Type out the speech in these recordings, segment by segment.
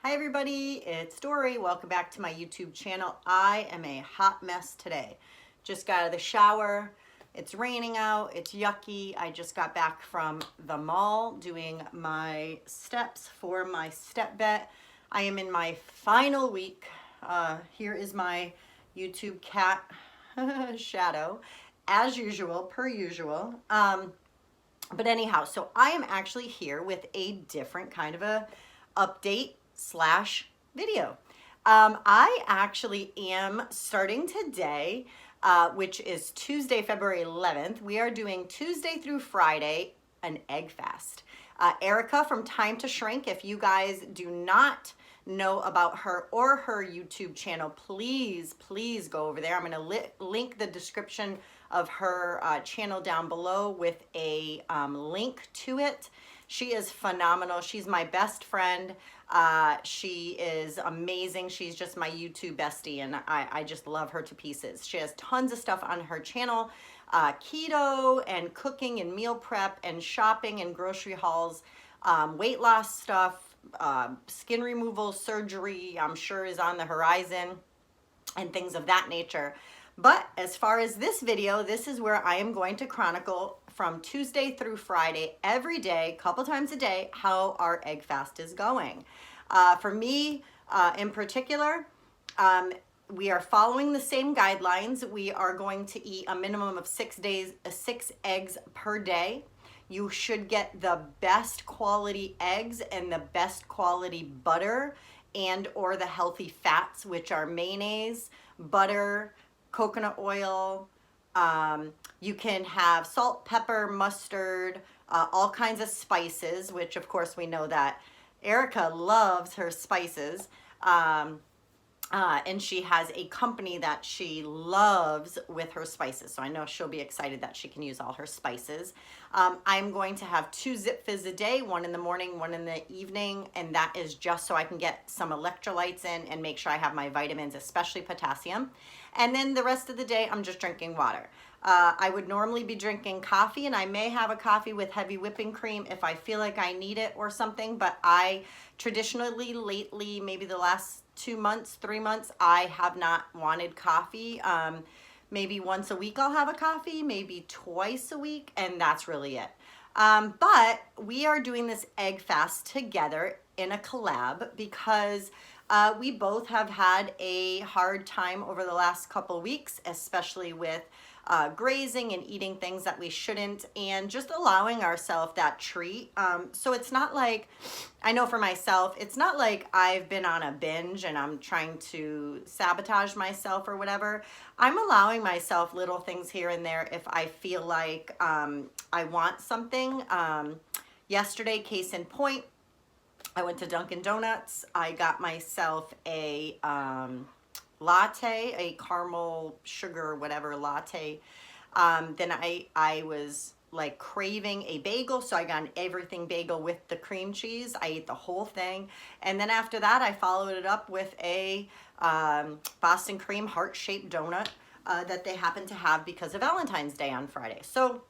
Hi everybody, it's Dory. Welcome back to my YouTube channel. I am a hot mess today. Just got out of the shower. It's raining out. It's yucky. I just got back from the mall doing my steps for my step bet. I am in my final week. Here is my YouTube cat shadow, as usual, per usual. But anyhow, so I am actually here with a different kind of a update slash video. I actually am starting today, which is Tuesday, February 11th. We are doing Tuesday through Friday, an egg fast. Erika from Time to Shrink, if you guys do not know about her or her YouTube channel, please go over there. I'm going to link the description of her channel down below with a link to it. She is phenomenal. She's my best friend. She is amazing. She's just my YouTube bestie, and I just love her to pieces. She has tons of stuff on her channel, keto and cooking and meal prep and shopping and grocery hauls, weight loss stuff, skin removal surgery, I'm sure is on the horizon, and things of that nature. But as far as this video, this is where I am going to chronicle from Tuesday through Friday, every day, couple times a day, how our egg fast is going. For me, in particular, we are following the same guidelines. We are going to eat a minimum of 6 eggs per day. You should get the best quality eggs and the best quality butter and or the healthy fats, which are mayonnaise, butter, coconut oil. You can have salt, pepper, mustard, all kinds of spices, which of course we know that Erika loves her spices. And she has a company that she loves with her spices. So I know she'll be excited that she can use all her spices. I'm going to have 2 Zip Fizz a day, one in the morning, one in the evening. And that is just so I can get some electrolytes in and make sure I have my vitamins, especially potassium. And then the rest of the day, I'm just drinking water. I would normally be drinking coffee, and I may have a coffee with heavy whipping cream if I feel like I need it or something. But I traditionally, lately, maybe the last 2 months, 3 months, I have not wanted coffee. Maybe once a week I'll have a coffee, maybe twice a week, and that's really it. But we are doing this egg fast together in a collab because we both have had a hard time over the last couple weeks, especially with grazing and eating things that we shouldn't, and just allowing ourselves that treat. So it's not like, I know for myself, it's not like I've been on a binge and I'm trying to sabotage myself or whatever. I'm allowing myself little things here and there if I feel like I want something. Yesterday, case in point, I went to Dunkin' Donuts. I got myself a latte, a caramel sugar whatever latte. Then I was like craving a bagel, so I got an everything bagel with the cream cheese. I ate the whole thing, and then after that I followed it up with a Boston cream heart-shaped donut that they happen to have because of Valentine's Day on Friday. So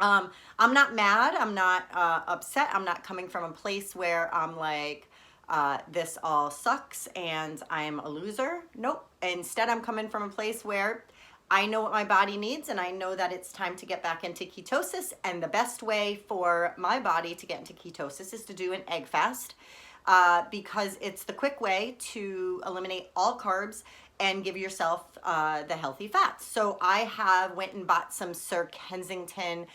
I'm not mad, I'm not upset, I'm not coming from a place where I'm like, this all sucks and I'm a loser. Nope. Instead, I'm coming from a place where I know what my body needs, and I know that it's time to get back into ketosis. And the best way for my body to get into ketosis is to do an egg fast, because it's the quick way to eliminate all carbs and give yourself the healthy fats. So I went and bought some Sir Kensington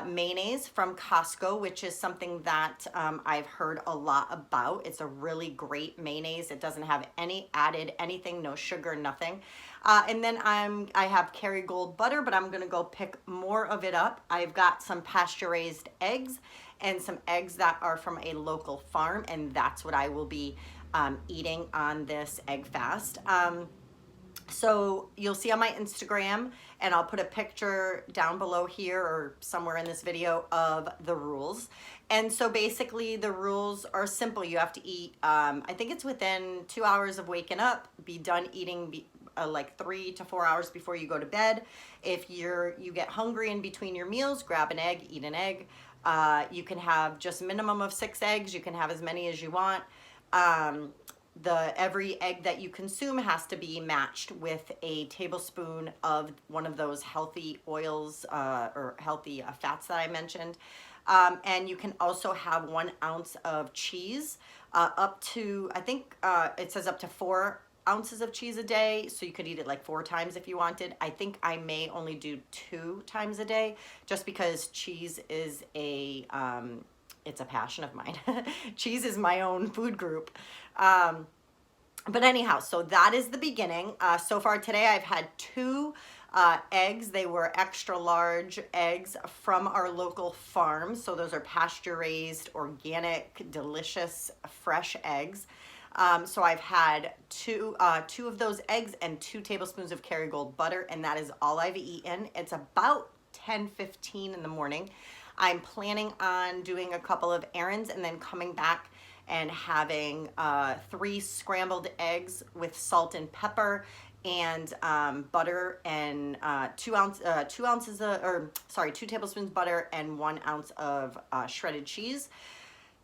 mayonnaise from Costco, which is something that I've heard a lot about. It's a really great mayonnaise. It doesn't have any added anything, no sugar, nothing. And then I have Kerrygold butter, but I'm gonna go pick more of it up. I've got some pasture-raised eggs and some eggs that are from a local farm, and that's what I will be eating on this egg fast. So you'll see on my Instagram, and I'll put a picture down below here or somewhere in this video of the rules. And so basically the rules are simple. You have to eat, I think it's within 2 hours of waking up, be done eating like 3 to 4 hours before you go to bed. If you get hungry in between your meals, grab an egg, eat an egg. You can have just minimum of 6 eggs. You can have as many as you want. every egg that you consume has to be matched with a tablespoon of one of those healthy oils or healthy fats that I mentioned. And you can also have 1 ounce of cheese, up to, I think it says up to 4 ounces of cheese a day. So you could eat it like 4 times if you wanted. I think I may only do 2 times a day just because cheese is it's a passion of mine. Cheese is my own food group. But anyhow, so that is the beginning. So far today, I've had 2 eggs. They were extra large eggs from our local farm. So those are pasture raised, organic, delicious, fresh eggs. So I've had two of those eggs and 2 tablespoons of Kerrygold butter, and that is all I've eaten. It's about 10:15 in the morning. I'm planning on doing a couple of errands and then coming back and having 3 scrambled eggs with salt and pepper and butter and 2 tablespoons butter and 1 ounce of shredded cheese.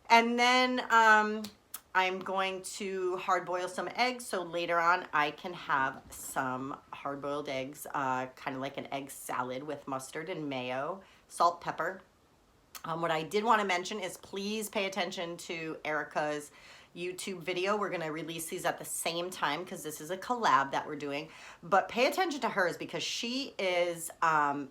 And then I'm going to hard boil some eggs so later on I can have some hard boiled eggs, kind of like an egg salad with mustard and mayo, salt, pepper. What I did want to mention is please pay attention to Erika's YouTube video. We're going to release these at the same time because this is a collab that we're doing. But pay attention to hers because she is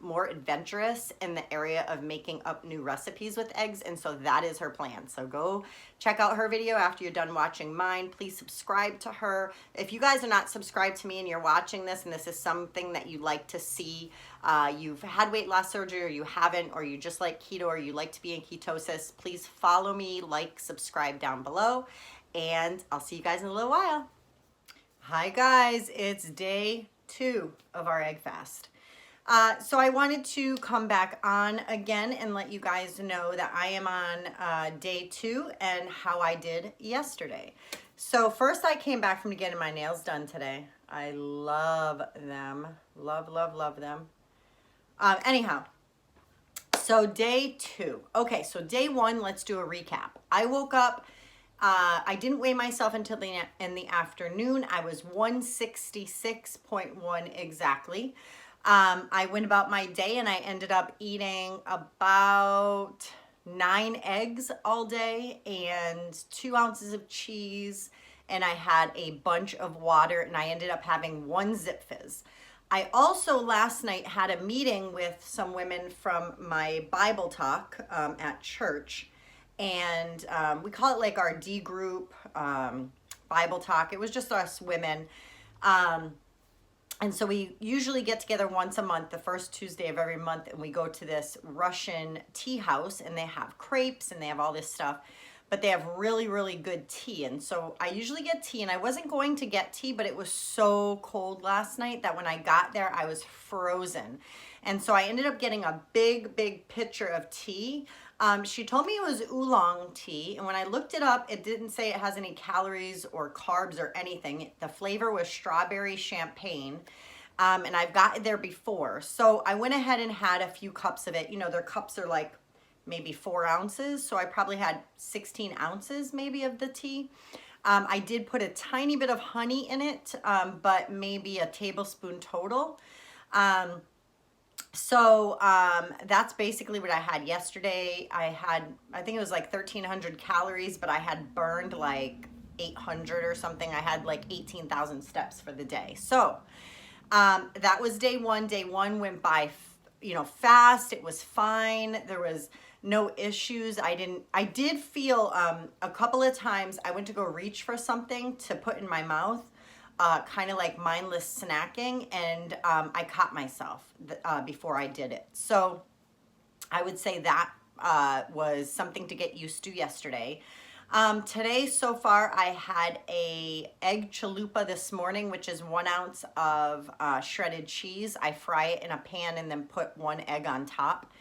more adventurous in the area of making up new recipes with eggs. And so that is her plan. So go check out her video after you're done watching mine. Please subscribe to her. If you guys are not subscribed to me and you're watching this and this is something that you like to see, you've had weight loss surgery or you haven't, or you just like keto or you like to be in ketosis, please follow me, like, subscribe down below, and I'll see you guys in a little while. Hi guys, it's day 2 of our egg fast. So I wanted to come back on again and let you guys know that I am on day 2 and how I did yesterday. So first I came back from getting my nails done today. I love them. Love, love, love them. Anyhow, so day 2. Okay, so day 1, let's do a recap. I woke up, I didn't weigh myself until in the afternoon. I was 166.1 exactly. I went about my day and I ended up eating about 9 eggs all day and 2 ounces of cheese, and I had a bunch of water, and I ended up having 1 Zip Fizz. I also last night had a meeting with some women from my Bible talk at church, and we call it like our D group Bible talk. It was just us women. And so we usually get together once a month, the first Tuesday of every month, and we go to this Russian tea house, and they have crepes and they have all this stuff, but they have really, really good tea. And so I usually get tea, and I wasn't going to get tea, but it was so cold last night that when I got there, I was frozen. And so I ended up getting a big, big pitcher of tea. She told me it was oolong tea, and when I looked it up, it didn't say it has any calories or carbs or anything. The flavor was strawberry champagne, and I've got it there before. So I went ahead and had a few cups of it. You know, their cups are like maybe 4 ounces, so I probably had 16 ounces maybe of the tea. I did put a tiny bit of honey in it, but maybe a tablespoon total. So that's basically what I had yesterday. I think it was like 1,300 calories, but I had burned like 800 or something. I had like 18,000 steps for the day. So that was day 1. Day 1 went by, fast. It was fine. There was no issues. I did feel a couple of times I went to go reach for something to put in my mouth, kind of like mindless snacking, and I caught myself before I did it. So I would say that was something to get used to yesterday. Today, so far, I had a egg chalupa this morning, which is 1 ounce of shredded cheese. I fry it in a pan and then put 1 egg on top.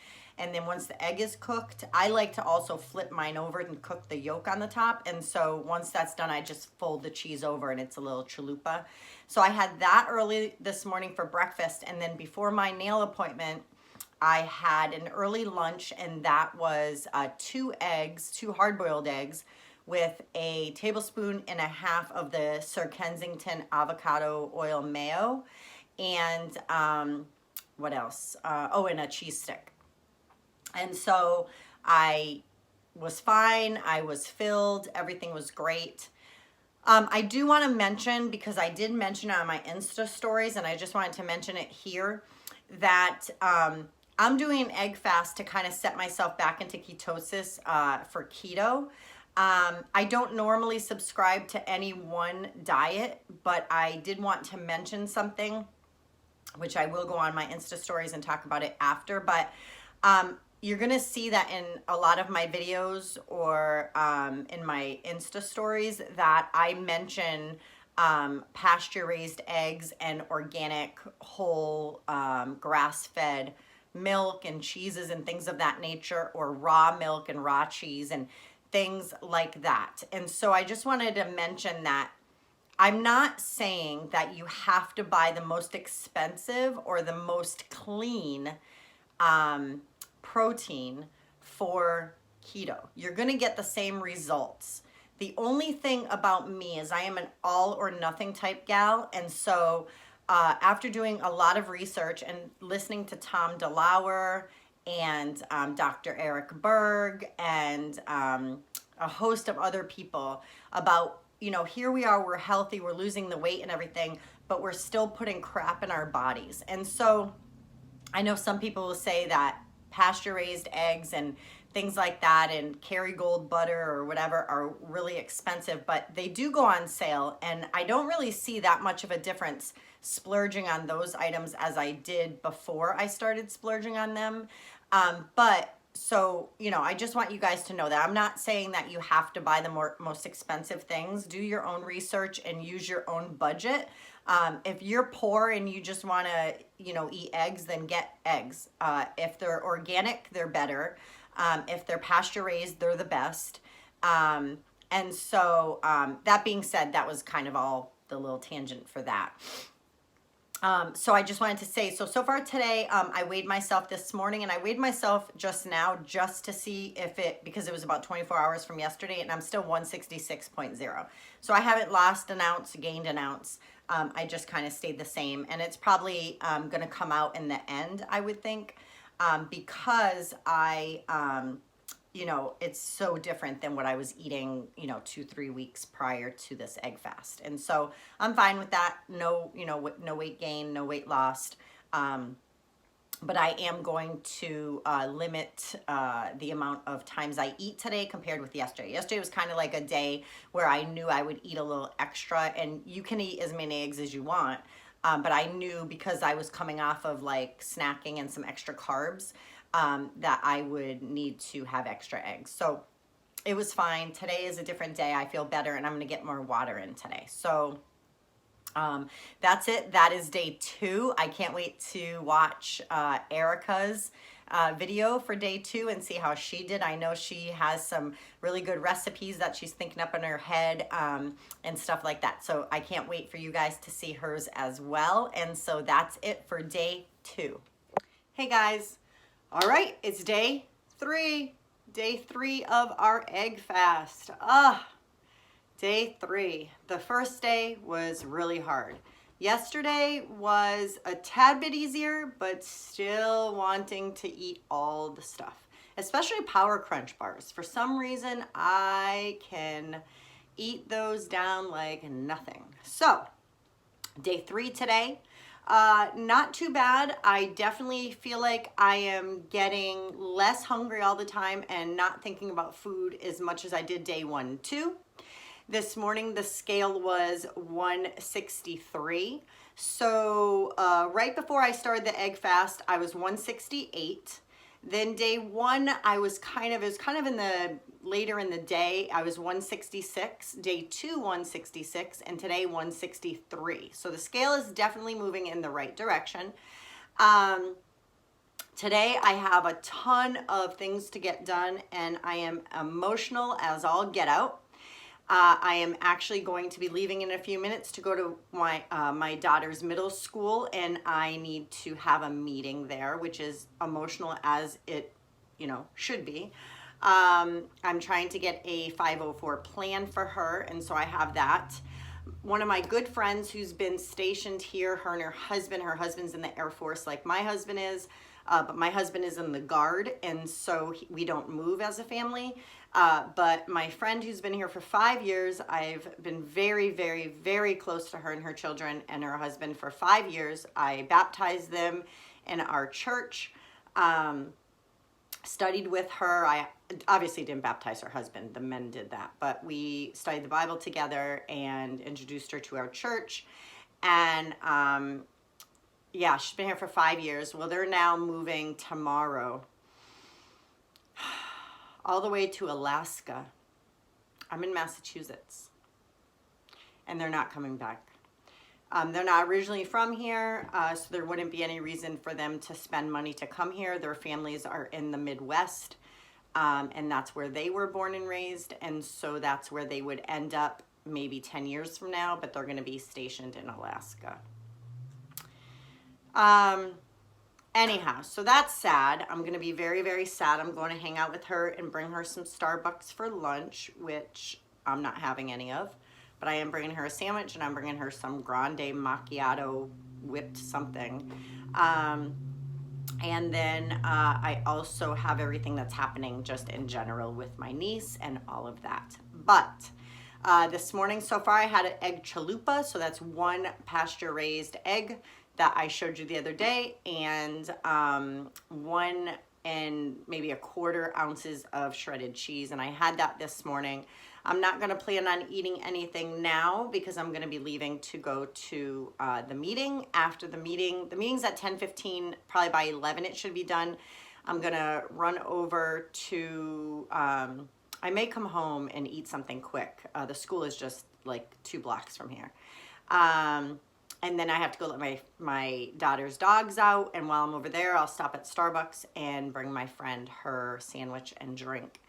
And then once the egg is cooked, I like to also flip mine over and cook the yolk on the top. And so once that's done, I just fold the cheese over and it's a little chalupa. So I had that early this morning for breakfast. And then before my nail appointment, I had an early lunch, and that was 2 eggs, 2 hard-boiled eggs with a tablespoon and a half of the Sir Kensington avocado oil mayo, and what else? Oh, and a cheese stick. And so I was fine. I was filled. Everything was great. I do want to mention, because I did mention it on my Insta stories, and I just wanted to mention it here, that I'm doing an egg fast to kind of set myself back into ketosis for keto. I don't normally subscribe to any one diet, but I did want to mention something, which I will go on my Insta stories and talk about it after. But you're going to see that in a lot of my videos or in my Insta stories that I mention pasture-raised eggs and organic, whole, grass-fed milk and cheeses and things of that nature, or raw milk and raw cheese and things like that. And so I just wanted to mention that I'm not saying that you have to buy the most expensive or the most clean protein for keto. You're going to get the same results. The only thing about me is I am an all or nothing type gal. And so after doing a lot of research and listening to Tom DeLauer and Dr. Eric Berg and a host of other people about, you know, here we are, we're healthy, we're losing the weight and everything, but we're still putting crap in our bodies. And so I know some people will say that pasture-raised eggs and things like that and Kerrygold butter or whatever are really expensive, but they do go on sale, and I don't really see that much of a difference splurging on those items as I did before I started splurging on them. But so, you know, I just want you guys to know that I'm not saying that you have to buy the most expensive things. Do your own research and use your own budget. If you're poor and you just want to, you know, eat eggs, then get eggs. If they're organic, they're better. If they're pasture raised, they're the best. And so that being said, that was kind of all the little tangent for that. So I just wanted to say, so far today, I weighed myself this morning, and I weighed myself just now just to see if because it was about 24 hours from yesterday, and I'm still 166.0. So I haven't lost an ounce, gained an ounce. I just kind of stayed the same, and it's probably going to come out in the end, I would think, because you know, it's so different than what I was eating, you know, 2-3 weeks prior to this egg fast. And so I'm fine with that. No, you know, no weight gain, no weight lost. But I am going to limit the amount of times I eat today compared with yesterday. Yesterday was kind of like a day where I knew I would eat a little extra, and you can eat as many eggs as you want. But I knew, because I was coming off of like snacking and some extra carbs, that I would need to have extra eggs. So it was fine. Today is a different day. I feel better, and I'm going to get more water in today. So that's it. That is day 2. I can't wait to watch Erika's video for day 2 and see how she did. I know she has some really good recipes that she's thinking up in her head and stuff like that. So I can't wait for you guys to see hers as well. And so that's it for day 2. Hey guys. All right, it's day 3. Day 3 of our egg fast. Day 3. The first day was really hard. Yesterday was a tad bit easier, but still wanting to eat all the stuff, especially Power Crunch bars. For some reason, I can eat those down like nothing. So, day 3 today. Not too bad. I definitely feel like I am getting less hungry all the time and not thinking about food as much as I did day 1 and 2. This morning the scale was 163. So right before I started the egg fast, I was 168. Then day 1, it was kind of in the later in the day, I was 166. Day 2, 166, and today 163. So the scale is definitely moving in the right direction. Today I have a ton of things to get done, and I am emotional as all get out. I am actually going to be leaving in a few minutes to go to my daughter's middle school, and I need to have a meeting there, which is emotional as it, you know, should be. I'm trying to get a 504 plan for her, and so I have that. One of my good friends who's been stationed here, her and her husband's in the Air Force like my husband is, but my husband is in the Guard, and so we don't move as a family. But my friend who's been here for 5 years, I've been very, very, very close to her and her children and her husband for 5 years. I baptized them in our church, studied with her. I obviously didn't baptize her husband, the men did that, but we studied the Bible together and introduced her to our church. And yeah, she's been here for 5 years. Well, they're now moving tomorrow all the way to Alaska. I'm in Massachusetts, and they're not coming back. They're not originally from here, so there wouldn't be any reason for them to spend money to come here. Their families are in the Midwest, and that's where they were born and raised, and so that's where they would end up maybe 10 years from now, but they're going to be stationed in Alaska. Anyhow, so that's sad. I'm going to be very, very sad. I'm going to hang out with her and bring her some Starbucks for lunch, which I'm not having any of. But I am bringing her a sandwich, and I'm bringing her some grande macchiato whipped something. And then I also have everything that's happening just in general with my niece and all of that. But this morning so far I had an egg chalupa. So that's one pasture raised egg that I showed you the other day, and 1 and maybe 1/4 ounces of shredded cheese. And I had that this morning. I'm not going to plan on eating anything now because I'm going to be leaving to go to the meeting. After the meeting's at 10:15, probably by 11 it should be done. I'm going to run over to, I may come home and eat something quick. The school is just like 2 blocks from here. And then I have to go let my daughter's dogs out. And while I'm over there, I'll stop at Starbucks and bring my friend her sandwich and drink.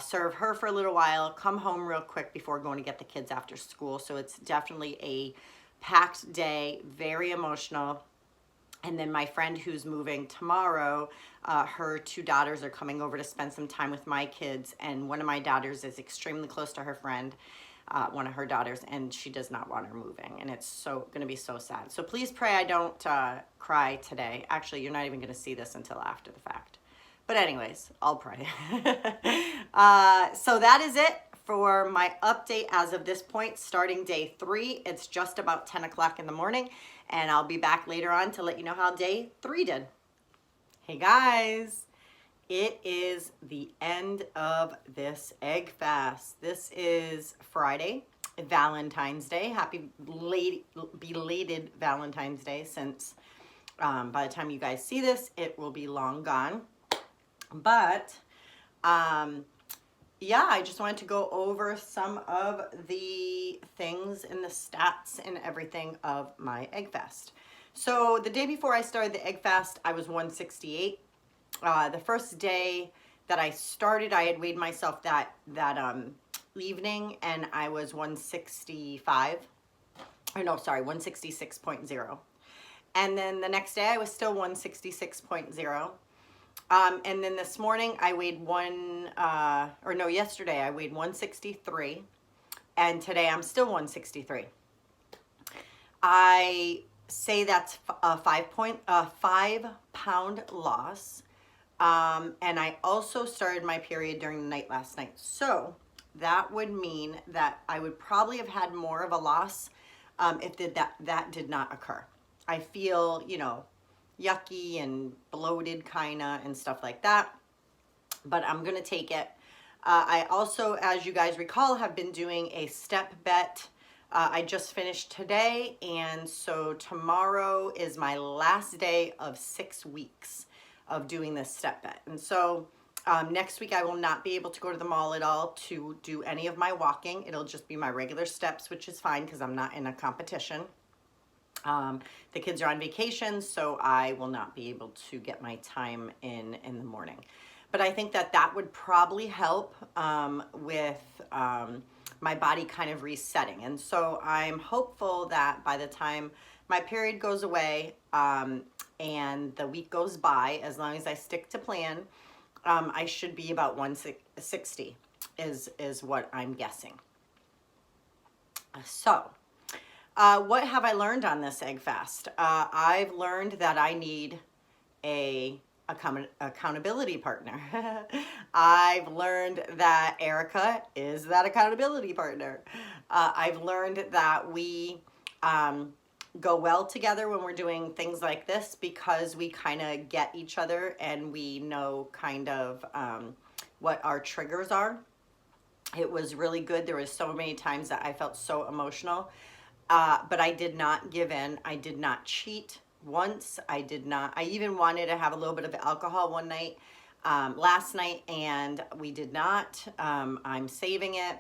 Serve her for a little while, come home real quick before going to get the kids after school. So it's definitely a packed day, very emotional. And then my friend who's moving tomorrow, her 2 daughters are coming over to spend some time with my kids. And one of my daughters is extremely close to her friend, one of her daughters, and she does not want her moving. And it's going to be so sad. So please pray I don't cry today. Actually, you're not even going to see this until after the fact. But anyways, I'll pray. So that is it for my update as of this point, starting day 3. It's just about 10 o'clock in the morning, and I'll be back later on to let you know how day 3 did. Hey guys, it is the end of this egg fast. This is Friday, Valentine's Day. Happy belated Valentine's Day, since by the time you guys see this, it will be long gone. But yeah, I just wanted to go over some of the things and the stats and everything of my egg fast. So the day before I started the egg fast, I was 168. The first day that I started, I had weighed myself that evening, and I was 165. Or no, sorry, 166.0. And then the next day I was still 166.0. And then this morning I weighed yesterday I weighed 163, and today I'm still 163. I say that's a 5-pound loss. And I also started my period during the night last night. So that would mean that I would probably have had more of a loss if that did not occur. I feel, yucky and bloated kinda and stuff like that, but I'm gonna take it. I also, as you guys recall, have been doing a step bet. I just finished today, and so tomorrow is my last day of 6 weeks of doing this step bet. And so next week I will not be able to go to the mall at all to do any of my walking. It'll just be my regular steps, which is fine because I'm not in a competition. The kids are on vacation, so I will not be able to get my time in the morning. But I think that would probably help with my body kind of resetting. And so I'm hopeful that by the time my period goes away and the week goes by, as long as I stick to plan, I should be about 160 is what I'm guessing. So, what have I learned on this egg fast? I've learned that I need a accountability partner. I've learned that Erika is that accountability partner. I've learned that we go well together when we're doing things like this because we kind of get each other and we know kind of what our triggers are. It was really good. There was so many times that I felt so emotional, but I did not give in. I did not cheat once. I did not. I even wanted to have a little bit of alcohol one night, last night, and we did not. I'm saving it.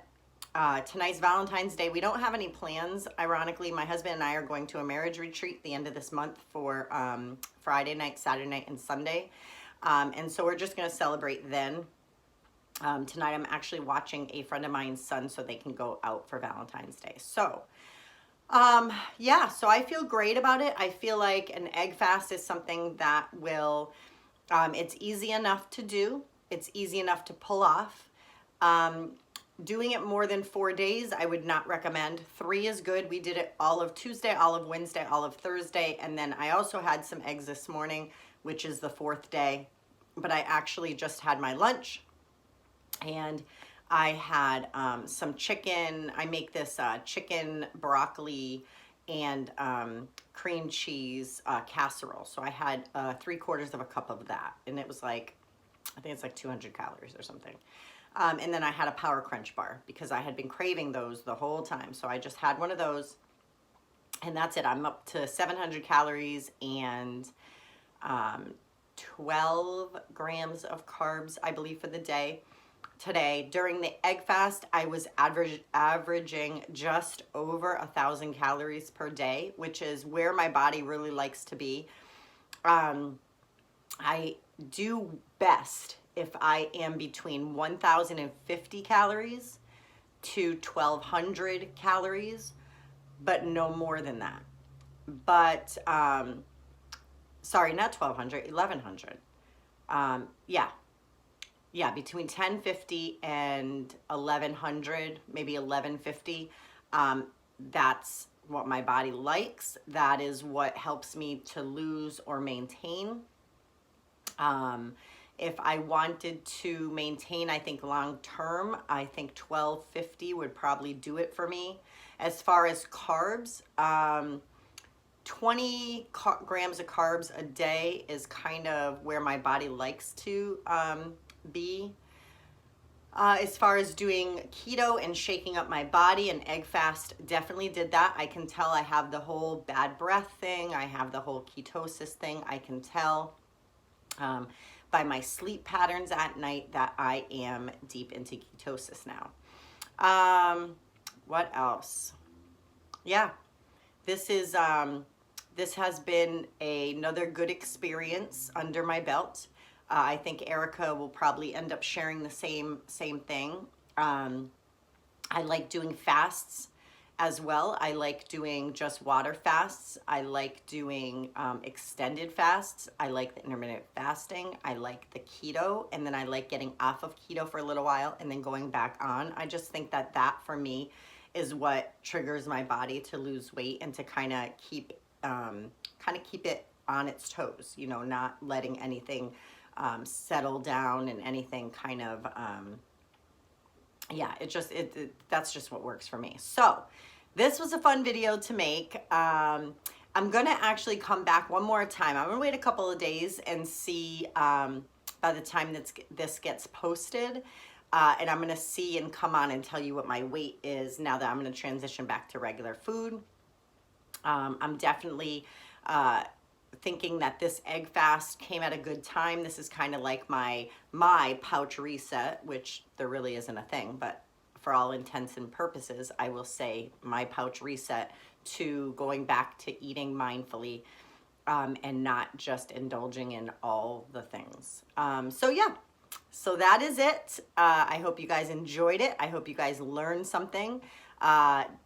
Tonight's Valentine's Day. We don't have any plans. Ironically, my husband and I are going to a marriage retreat the end of this month for Friday night, Saturday night, and Sunday. And so we're just going to celebrate then. Tonight I'm actually watching a friend of mine's son so they can go out for Valentine's Day. So, yeah, so I feel great about it. I feel like an egg fast is something that will, it's easy enough to do. It's easy enough to pull off. Doing it more than 4 days, I would not recommend. 3 is good. We did it all of Tuesday, all of Wednesday, all of Thursday. And then I also had some eggs this morning, which is the 4th day. But I actually just had my lunch. And I had some chicken. I make this chicken, broccoli, and cream cheese casserole. So I had 3/4 of a cup of that. And it was like, I think it's like 200 calories or something. And then I had a Power Crunch bar because I had been craving those the whole time. So I just had one of those. And that's it. I'm up to 700 calories and 12 grams of carbs, I believe, for the day. Today, during the egg fast, I was averaging just over 1,000 calories per day, which is where my body really likes to be. I do best if I am between 1,050 calories to 1,200 calories, but no more than that. But, sorry, not 1,200, 1,100. Yeah, between 1050 and 1100, maybe 1150. That's what my body likes. That is what helps me to lose or maintain. If I wanted to maintain, I think long term, I think 1250 would probably do it for me. As far as carbs, 20 grams of carbs a day is kind of where my body likes to be. As far as doing keto and shaking up my body, and egg fast definitely did that. I can tell I have the whole bad breath thing. I have the whole ketosis thing. I can tell by my sleep patterns at night that I am deep into ketosis now. What else? Yeah, this is this has been another good experience under my belt. I think Erika will probably end up sharing the same thing. I like doing fasts as well. I like doing just water fasts. I like doing extended fasts. I like the intermittent fasting. I like the keto, and then I like getting off of keto for a little while and then going back on. I just think that for me is what triggers my body to lose weight and to kind of keep it on its toes, you know, not letting anything settle down and anything kind of, yeah, that's just what works for me. So this was a fun video to make. I'm gonna actually come back one more time. I'm gonna wait a couple of days and see by the time this gets posted, and I'm gonna see and come on and tell you what my weight is now that I'm gonna transition back to regular food. I'm definitely thinking that this egg fast came at a good time. This is kind of like my pouch reset, which there really isn't a thing, but for all intents and purposes, I will say my pouch reset to going back to eating mindfully and not just indulging in all the things. So yeah, so that is it. I hope you guys enjoyed it. I hope you guys learned something.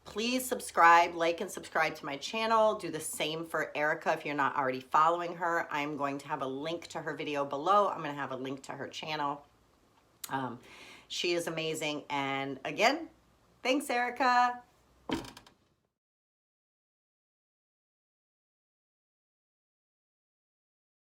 Please subscribe, like and subscribe to my channel. Do the same for Erika if you're not already following her. I'm going to have a link to her video below. I'm going to have a link to her channel. She is amazing. And again, thanks, Erika.